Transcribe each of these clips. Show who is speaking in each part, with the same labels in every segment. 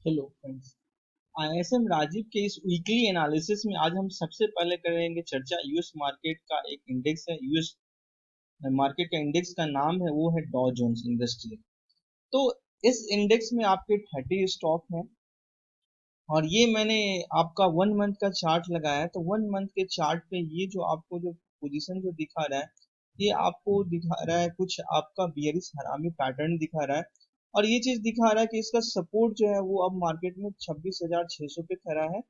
Speaker 1: Hello friends. ISM Rajiv के इस weekly analysis में आज हम सबसे पहले करेंगे चर्चा यूएस मार्केट का एक इंडेक्स है। यूएस मार्केट का इंडेक्स का नाम है वो है डॉ जोन्स इंडस्ट्रियल। तो इस इंडेक्स में आपके 30 स्टॉक हैं और ये मैंने आपका 1 मंथ का चार्ट लगाया है। तो 1 मंथ के चार्ट पे ये जो आपको जो पोजीशन जो दिखा रहा है, ये आपको दिखा रहा है कुछ आपका बियरिश हरामी पैटर्न दिखा रहा है। और ये चीज दिखा रहा है कि इसका सपोर्ट जो है वो अब मार्केट में 26,600 पे खड़ा है।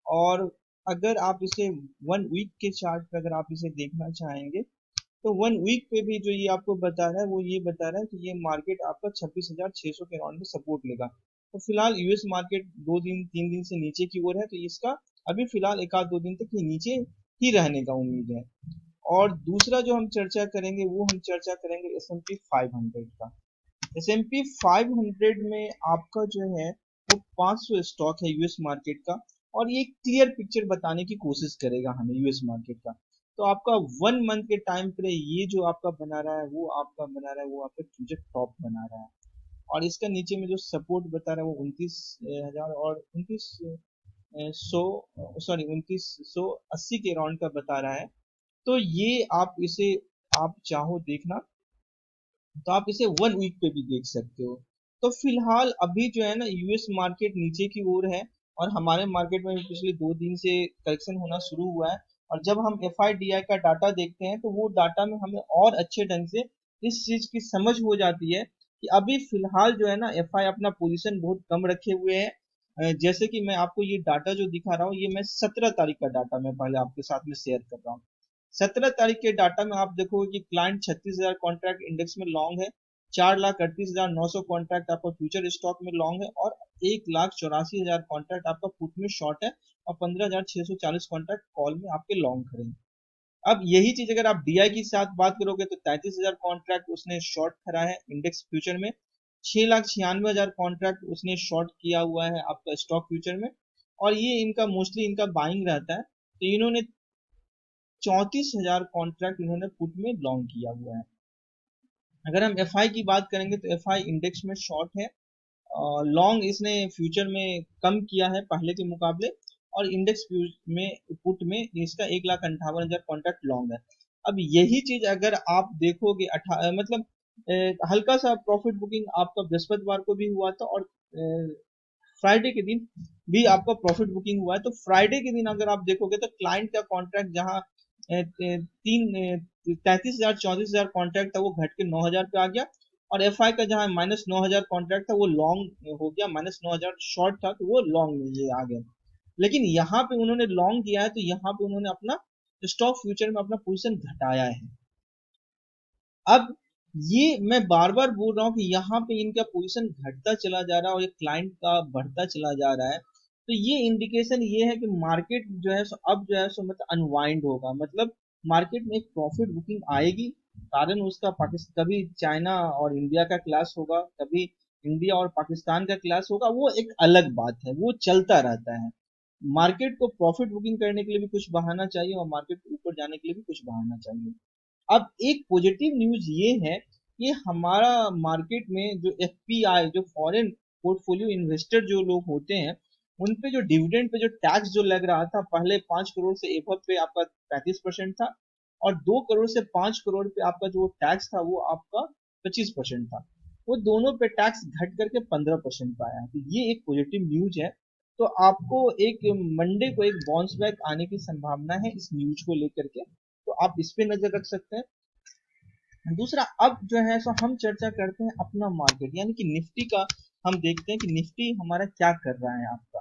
Speaker 1: और अगर आप इसे 1 वीक के चार्ट पे अगर आप इसे देखना चाहेंगे तो 1 वीक पे भी जो ये आपको बता रहा है वो ये बता रहा है कि ये मार्केट आपका 26,600 के अराउंड में सपोर्ट लेगा। तो फिलहाल यूएस मार्केट 2 दिन 3 दिन से नीचे की ओर है, तो इसका अभी फिलहाल एक आध 2 दिन तक ये नीचे ही रहने का उम्मीद है। और दूसरा जो हम चर्चा करेंगे वो हम चर्चा करेंगे S&P 500 का। S&P 500 में आपका जो है वो 500 स्टॉक है यूएस मार्केट का। और ये क्लियर पिक्चर बताने की कोशिश करेगा हमें यूएस मार्केट का। तो आपका 1 मंथ के टाइम पे ये जो आपका बना रहा है वो आपका बना रहा है वो आपका फ्यूचर टॉप बना रहा है। और इसका नीचे में जो सपोर्ट बता रहा है वो 29,000 और 29,180 के राउंड का बता रहा है। तो ये आप इसे आप चाहो देखना तो आप इसे 1 वीक पे भी देख सकते हो। तो फिलहाल अभी जो है ना यूएस मार्केट नीचे की ओर है और हमारे मार्केट में भी पिछले 2 दिन से करेक्शन होना शुरू हुआ है। और जब हम एफ आई डी आई का डाटा देखते हैं तो वो डाटा में हमें और अच्छे ढंग से इस चीज की समझ हो जाती है कि अभी फिलहाल जो है ना एफ आई अपना पोजीशन बहुत कम रखे हुए है। जैसे कि मैं आपको ये डाटा जो दिखा रहा हूँ ये मैं 17 तारीख का डाटा मैं पहले आपके साथ में शेयर कर रहा हूँ। 17 तारीख के डाटा में आप देखोगे कि क्लाइंट 36,000 कॉन्ट्रैक्ट इंडेक्स में लॉन्ग है। 4,38,900 कॉन्ट्रैक्ट आपका फ्यूचर स्टॉक में लॉन्ग है और 1,84,000 कॉन्ट्रैक्ट आपका पुट में शॉर्ट है। और 15,640 कॉन्ट्रैक्ट कॉल में आपके लॉन्ग खड़े हैं। अब यही चीज अगर आप डीआई की साथ बात करोगे तो 33,000 कॉन्ट्रैक्ट उसने शॉर्ट खड़ा है इंडेक्स फ्यूचर में। 6,96,000 कॉन्ट्रैक्ट उसने शॉर्ट किया हुआ है आपका स्टॉक फ्यूचर में। और ये इनका मोस्टली इनका बाइंग रहता है, तो इन्होंने 34,000 कॉन्ट्रैक्ट इन्होंने पुट में लॉन्ग किया हुआ है। अगर हम एफ आई की बात करेंगे तो एफ आई इंडेक्स में शॉर्ट है। लॉन्ग इसने फ्यूचर में कम किया है पहले के मुकाबले। और इंडेक्स में पुट में इसका 1,58,000 कॉन्ट्रैक्ट लॉन्ग है। अब यही चीज अगर आप देखोगे मतलब हल्का सा प्रॉफिट बुकिंग आपका बृहस्पतिवार को भी हुआ था और फ्राइडे के दिन भी आपका प्रॉफिट बुकिंग हुआ है। तो फ्राइडे के दिन अगर आप देखोगे तो क्लाइंट का कॉन्ट्रैक्ट जहां 33,000 34,000 कॉन्ट्रैक्ट था वो घट के 9,000 पे आ गया। और एफ आई का जहां -9,000 कॉन्ट्रैक्ट था वो लॉन्ग हो गया, -9,000 शॉर्ट था तो वो लॉन्ग में ये आ गया। लेकिन यहाँ पे उन्होंने लॉन्ग किया है तो यहाँ पे उन्होंने अपना स्टॉक फ्यूचर में अपना पोजीशन घटाया है। अब ये मैं बार बार बोल रहा हूँ कि यहाँ पे इनका पोजीशन घटता चला जा रहा है और ये क्लाइंट का बढ़ता चला जा रहा है। तो ये इंडिकेशन ये है कि मार्केट जो है सो अब जो है सो मतलब अनवाइंड होगा, मतलब मार्केट में एक प्रॉफिट बुकिंग आएगी। कारण उसका पाकिस्तान कभी चाइना और इंडिया का क्लास होगा, कभी इंडिया और पाकिस्तान का क्लास होगा, वो एक अलग बात है, वो चलता रहता है। मार्केट को प्रॉफिट बुकिंग करने के लिए भी कुछ बहाना चाहिए और मार्केट को ऊपर जाने के लिए भी कुछ बहाना चाहिए। अब एक पॉजिटिव न्यूज ये है कि हमारा मार्केट में जो एफपीआई जो फॉरेन पोर्टफोलियो इन्वेस्टर जो लोग होते हैं उन पे जो डिविडेंड पे जो टैक्स जो लग रहा था पहले 5 करोड़ से एबव पे आपका 35% था। और 2 करोड़ से 5 करोड़ पे आपका जो टैक्स था वो आपका 25% था। वो दोनों पे टैक्स घट करके 15% पे आया, तो ये एक पॉजिटिव न्यूज है। तो आपको एक मंडे को एक बाउंस बैक आने की संभावना है इस न्यूज को लेकर के, तो आप इस पे नजर रख सकते हैं। दूसरा अब जो है सो हम चर्चा करते हैं अपना मार्केट यानी कि निफ्टी का। हम देखते हैं कि निफ्टी हमारा क्या कर रहा है आपका।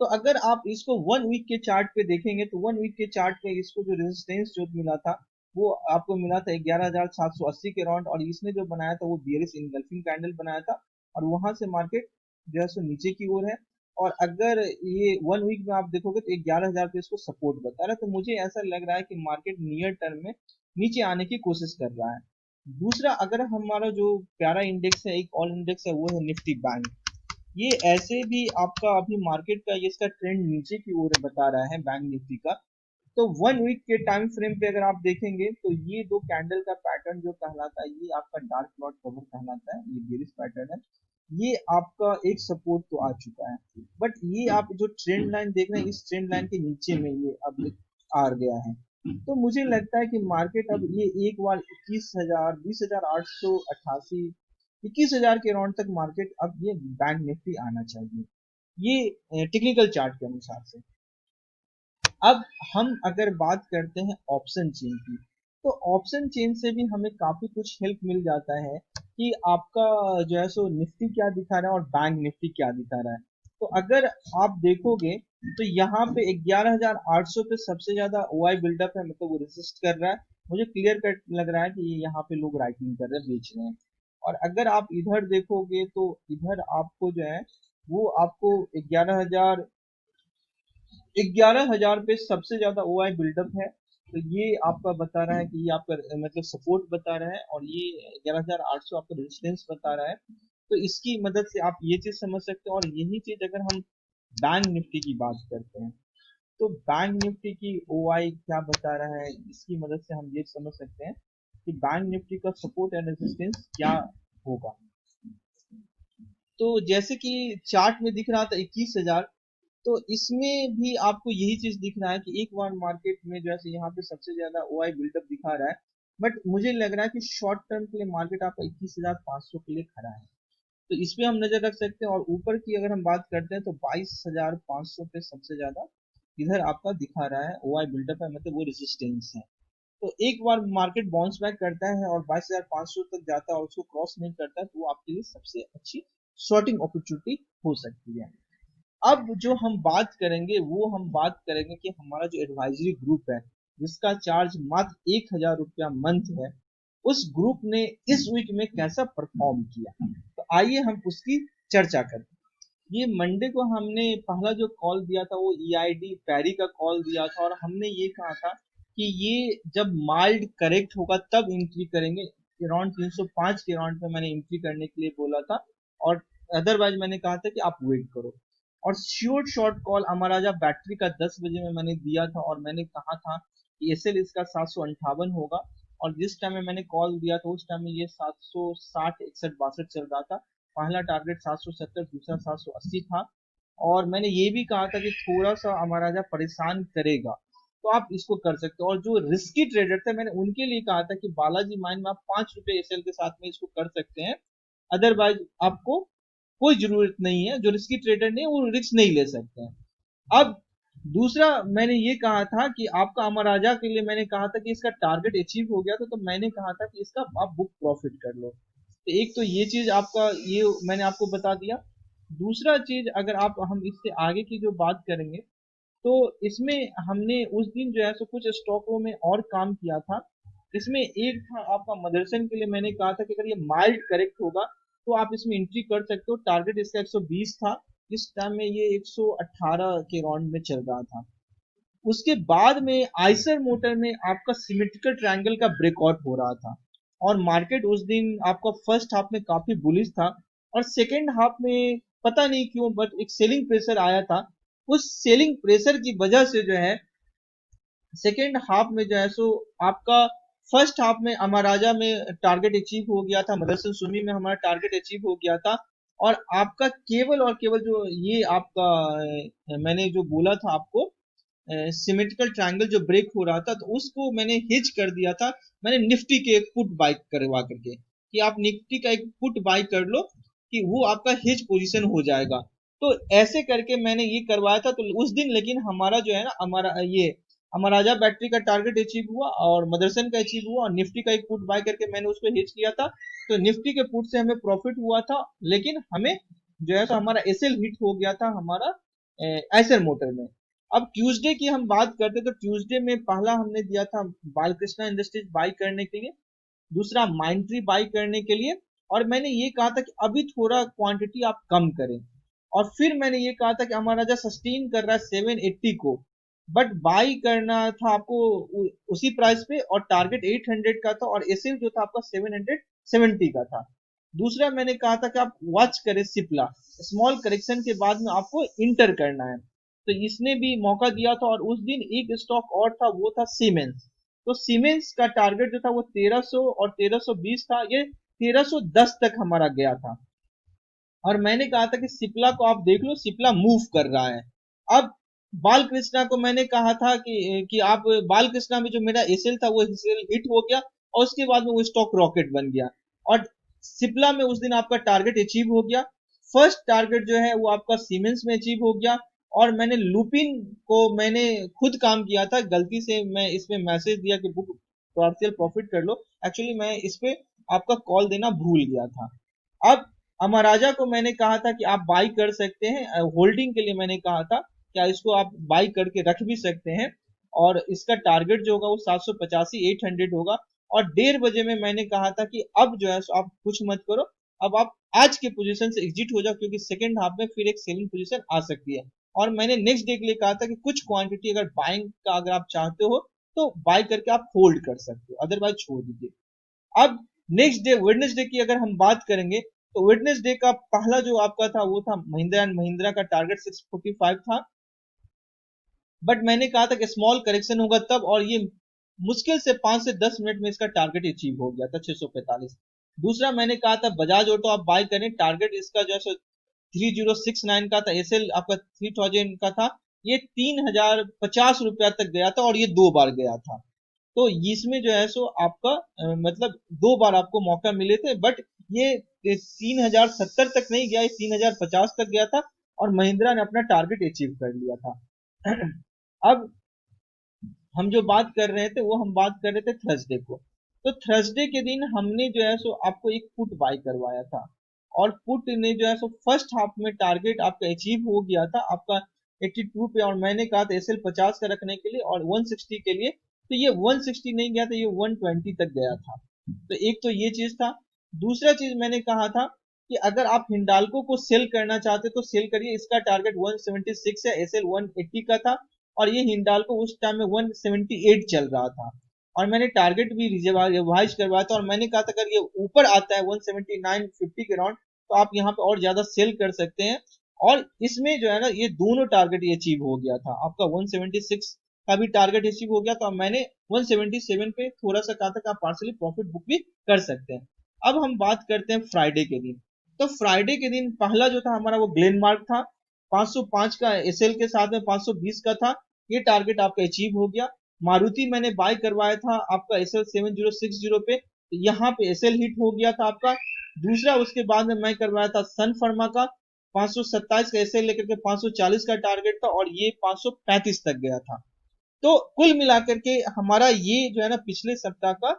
Speaker 1: तो अगर आप इसको 1 वीक के चार्ट पे देखेंगे तो 1 वीक के चार्ट पे इसको जो रेजिस्टेंस जो मिला था वो आपको मिला था 11,780 के राउंड। और इसने जो बनाया था वो बियरिश इनगल्फिंग कैंडल बनाया था और वहां से मार्केट जो है सो नीचे की ओर है। और अगर ये 1 वीक में आप देखोगे तो 11,000 पे इसको सपोर्ट बता रहा है, तो मुझे ऐसा लग रहा है कि मार्केट नियर टर्म में नीचे आने की कोशिश कर रहा है। दूसरा अगर हमारा जो प्यारा इंडेक्स है एक और इंडेक्स है वो है निफ्टी बैंक। ये ऐसे भी आपका अभी मार्केट का ये इसका ट्रेंड नीचे की ओर बता रहा है बैंक निफ्टी का। तो 1 वीक के टाइम फ्रेम पे अगर आप देखेंगे तो ये दो कैंडल का पैटर्न जो कहलाता है ये आपका डार्क क्लॉड कवर कहलाता है, ये बेरिश पैटर्न है। ये आपका एक सपोर्ट तो आ चुका है, बट ये आप जो ट्रेंड लाइन देख रहे हैं इस ट्रेंड लाइन के नीचे में ये अब आ गया है। तो मुझे लगता है कि मार्केट अब ये एक बार 21,000 20,888 21,000 के अराउंड तक मार्केट अब ये बैंक निफ्टी आना चाहिए, ये टेक्निकल चार्ट के अनुसार से। अब हम अगर बात करते हैं ऑप्शन चेन की, तो ऑप्शन चेन से भी हमें काफी कुछ हेल्प मिल जाता है कि आपका जो है सो निफ्टी क्या दिखा रहा है और बैंक निफ्टी क्या दिखा रहा है। तो अगर आप देखोगे तो यहाँ पे 11,800 पे सबसे ज्यादा ओआई बिल्डअप है, मतलब वो रेसिस्ट कर रहा है। मुझे क्लियर कट लग रहा है कि ये यहाँ पे लोग राइटिंग कर रहे हैं, बेच रहे हैं। और अगर आप इधर देखोगे तो इधर आपको जो है वो आपको 11,000 पे सबसे ज्यादा ओआई बिल्डअप है। तो ये आपका बता रहा है कि ये आपका मतलब सपोर्ट बता रहा है, और ये 11,800 आपका रेजिस्टेंस बता रहा है। तो इसकी मदद से आप ये चीज समझ सकते हैं। और यही चीज अगर हम बैंक निफ्टी की बात करते हैं, तो बैंक निफ्टी की ओआई क्या बता रहा है, इसकी मदद से हम ये समझ सकते हैं कि बैंक निफ्टी का सपोर्ट एंड रेजिस्टेंस क्या होगा। तो जैसे कि चार्ट में दिख रहा था 21,000, तो इसमें भी आपको यही चीज दिख रहा है कि एक बार मार्केट में जैसे यहाँ पे सबसे ज्यादा ओआई बिल्डअप दिखा रहा है। बट मुझे लग रहा है कि शॉर्ट टर्म के लिए मार्केट आपका 21,500 के लिए खड़ा है, तो इस पे हम नजर रख सकते हैं। और ऊपर की अगर हम बात करते हैं तो 22,500 पे सबसे ज्यादा इधर आपका दिखा रहा है ओआई बिल्डअप है, मतलब वो रेजिस्टेंस है। तो एक बार मार्केट बाउंस बैक करता है और 22,500 तक जाता है और उसको क्रॉस नहीं करता है, तो वो आपके लिए सबसे अच्छी शॉर्टिंग अपॉर्चुनिटी हो सकती है। अब जो हम बात करेंगे वो हम बात करेंगे कि हमारा जो एडवाइजरी ग्रुप है, जिसका चार्ज मात्र 1,000 रुपया मंथ है, उस ग्रुप ने इस वीक में कैसा परफॉर्म किया, तो आइए हम उसकी चर्चा करें। ये मंडे को हमने पहला जो कॉल दिया था वो ईआईडी पैरी का कॉल दिया था, और हमने ये कहा था कि ये जब माइल्ड करेक्ट होगा तब एंट्री करेंगे। अराउंड 305 के अराउंड में मैंने एंट्री करने के लिए बोला था, और अदरवाइज मैंने कहा था कि आप वेट करो। और sure short call Amaraja battery का 10 बजे में मैंने दिया था, और मैंने कहा था कि एसएल इसका 758 होगा। और जिस टाइम में मैंने कॉल दिया था उस टाइम में ये 760 61 62 चल रहा था। पहला टारगेट 770, दूसरा 780 था। और मैंने ये भी कहा था कि थोड़ा सा अमराजा परेशान करेगा, तो आप इसको कर सकते हो। और जो रिस्की ट्रेडर थे मैंने उनके लिए कहा था कि बालाजी माइन में आप 5 रुपए एसएल के साथ में इसको कर सकते हैं। अदरवाइज आपको कोई जरूरत नहीं है, जो रिस्की ट्रेडर नहीं वो रिस्क नहीं ले सकते हैं। अब दूसरा मैंने ये कहा था कि आपका अमर राजा के लिए मैंने कहा था कि इसका टारगेट अचीव हो गया था, तो मैंने कहा था कि इसका आप बुक प्रॉफिट कर लो। तो एक तो ये चीज आपका ये मैंने आपको बता दिया। दूसरा चीज अगर आप हम इससे आगे की जो बात करेंगे, तो इसमें हमने उस दिन जो है सो कुछ स्टॉकों में और काम किया था। इसमें एक था आपका मदरसन के लिए, मैंने कहा था कि अगर ये माइल्ड करेक्ट होगा तो आप इसमें एंट्री कर सकते हो। टारगेट इसका 120 था, इस टाइम में ये 118 के राउंड में चल रहा था। उसके बाद में आइसर मोटर में आपका सिमेट्रिकल ट्रायंगल का ब्रेकआउट हो रहा था, और मार्केट उस दिन आपका फर्स्ट हाफ में काफी बुलिश था, और सेकेंड हाफ में पता नहीं क्यों बट एक सेलिंग प्रेशर आया था। उस सेलिंग प्रेशर की वजह से जो है सेकेंड हाफ में जो है सो आपका फर्स्ट हाफ में अमराजा में टारगेट अचीव हो गया था, मदरसन सुमी में हमारा टारगेट अचीव हो गया था। और आपका केवल और केवल जो ये आपका मैंने जो बोला था आपको सिमेट्रिकल ट्रायंगल जो ब्रेक हो रहा था, तो उसको मैंने हिज कर दिया था। मैंने निफ्टी के एक पुट बाय करवा करके कि आप निफ्टी का एक पुट बाय कर लो कि वो आपका हिज पोजीशन हो जाएगा। तो ऐसे करके मैंने ये करवाया था। तो उस दिन लेकिन हमारा जो है ना हमारा ये अमराजा बैटरी का टारगेट अचीव हुआ और मदरसन का अचीव हुआ, और निफ्टी का एक पुट बाय करके मैंने उस पर हिच किया था। तो निफ्टी के पुट से हमें प्रॉफिट हुआ था, लेकिन हमें जो है तो हमारा एसएल हिट हो गया था हमारा आइसर मोटर में। अब ट्यूसडे की हम बात करते तो ट्यूसडे में पहला हमने दिया था बालकृष्णा इंडस्ट्रीज बाई करने के लिए, दूसरा माइंट्री बाई करने के लिए। और मैंने ये कहा था कि अभी थोड़ा क्वांटिटी आप कम करें। और फिर मैंने ये कहा था कि हमारा जो सस्टेन कर रहा है 780 को, बट बाई करना था आपको उसी प्राइस पे, और टारगेट 800 का था, और एसएल जो था आपका 770 का था। दूसरा मैंने कहा था कि आप वॉच करें सिप्ला, स्मॉल करेक्शन के बाद में आपको इंटर करना है। तो इसने भी मौका दिया था। और उस दिन एक स्टॉक और था, वो था सीमेंस। तो सीमेंस का टारगेट जो था वो 1300 और 1320 था, ये 1310 तक हमारा गया था। और मैंने कहा था कि सिप्ला को आप देख लो, सिप्ला मूव कर रहा है। अब बाल कृष्णा को मैंने कहा था कि आप बाल कृष्णा में जो मेरा एसएल था वो एसएल हिट हो गया, और उसके बाद में वो स्टॉक रॉकेट बन गया। और सिप्ला में उस दिन आपका टारगेट अचीव हो गया। फर्स्ट टारगेट जो है वो आपका सीमेंस में अचीव हो गया। और मैंने लुपिन को मैंने खुद काम किया था, गलती से मैं इसमें मैसेज दिया कि बुक पार्शियल प्रॉफिट कर लो, एक्चुअली मैं इस पे आपका कॉल देना भूल गया था। अब अमराजा को मैंने कहा था कि आप बाई कर सकते हैं, होल्डिंग के लिए मैंने कहा था क्या इसको आप बाई करके रख भी सकते हैं, और इसका टारगेट जो होगा वो 785 800 होगा। और 1:30 बजे में मैंने कहा था कि अब जो है सो आप कुछ मत करो, अब आप आज के पोजीशन से एग्जिट हो जाओ, क्योंकि सेकंड हाफ में फिर एक सेलिंग पोजीशन आ सकती है। और मैंने नेक्स्ट डे के लिए कहा था कि कुछ क्वांटिटी अगर बाइंग का अगर आप चाहते हो तो बाय करके आप होल्ड कर सकते हो, अदरवाइज छोड़ दीजिए। अब नेक्स्ट डे वेडनेसडे की अगर हम बात करेंगे, तो वेडनेसडे का पहला जो आपका था वो था महिंद्रा एंड महिंद्रा का टारगेट 645 था। बट मैंने कहा था कि स्मॉल करेक्शन होगा तब, और ये मुश्किल से 5 से 10 मिनट में इसका टारगेट अचीव हो गया था 645। दूसरा मैंने कहा था बजाज ऑटो आप बाय करें, टारगेट इसका जो है 3069 का था, एसएल आपका 3000 का था। ये 3050 रुपया तक गया था, और ये 2 बार गया था। तो इसमें जो है सो आपका मतलब 2 बार आपको मौका मिले थे, बट ये 3070 तक नहीं गया, ये 3050 तक गया था। और महिंद्रा ने अपना टारगेट अचीव कर लिया था। अब हम जो बात कर रहे थे वो हम बात कर रहे थे थर्सडे को। तो थर्सडे के दिन हमने जो है सो आपको एक पुट बाय करवाया था, और पुट ने जो है सो फर्स्ट हाफ में टारगेट आपका अचीव हो गया था आपका 82 पे, और मैंने कहा था एसएल 50 का रखने के लिए और 160 के लिए। तो ये 160 नहीं गया था, ये 120 तक गया था। तो एक तो ये चीज था। दूसरा चीज मैंने कहा था कि अगर आप हिंडाल्को को सेल करना चाहते तो सेल करिए, इसका टारगेट 176 है, एसएल 180 का था। और ये हिंडाल्को उस टाइम में 178 चल रहा था, और मैंने टारगेट भी रिवाइज करवाया था, और मैंने कहा था अगर ये ऊपर आता है 179.50 के राउंड तो आप यहाँ पे और ज्यादा सेल कर सकते हैं। और इसमें जो है ना ये दोनों टारगेट ये अचीव हो गया था, आपका 176 का भी टारगेट अचीव हो गया था, और मैंने 177 पे थोड़ा सा कहा था कि आप पार्सली प्रॉफिट बुक भी कर सकते हैं। अब हम बात करते हैं फ्राइडे के दिन। तो फ्राइडे के दिन पहला जो था हमारा वो ग्लेनमार्क था, 505 का एसएल के साथ में 520 का था। ये टारगेट आपका अचीव हो गया। मारुति मैंने बाय करवाया था आपका एसएल 7060 पे, तो यहाँ पे एसएल हिट हो गया था आपका। दूसरा उसके बाद में मैं करवाया था सन फर्मा का 527 का एसएल लेकर के 540 का टारगेट था, और ये 535 तक गया था। तो कुल मिलाकर के हमारा ये जो है ना पिछले सप्ताह का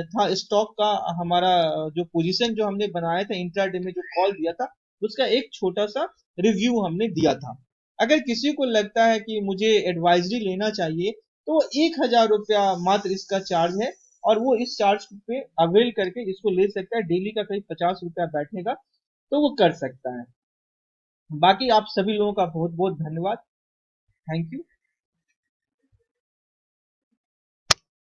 Speaker 1: था स्टॉक का हमारा जो पोजीशन जो हमने बनाया था इंट्राडे में जो कॉल दिया था, उसका एक छोटा सा रिव्यू हमने दिया था। अगर किसी को लगता है कि मुझे एडवाइजरी लेना चाहिए तो 1,000 रुपया मात्र इसका चार्ज है, और वो इस चार्ज पे अवेल करके इसको ले सकता है। डेली का करीब 50 रुपया बैठेगा, तो वो कर सकता है। बाकी आप सभी लोगों का बहुत बहुत धन्यवाद। Thank you.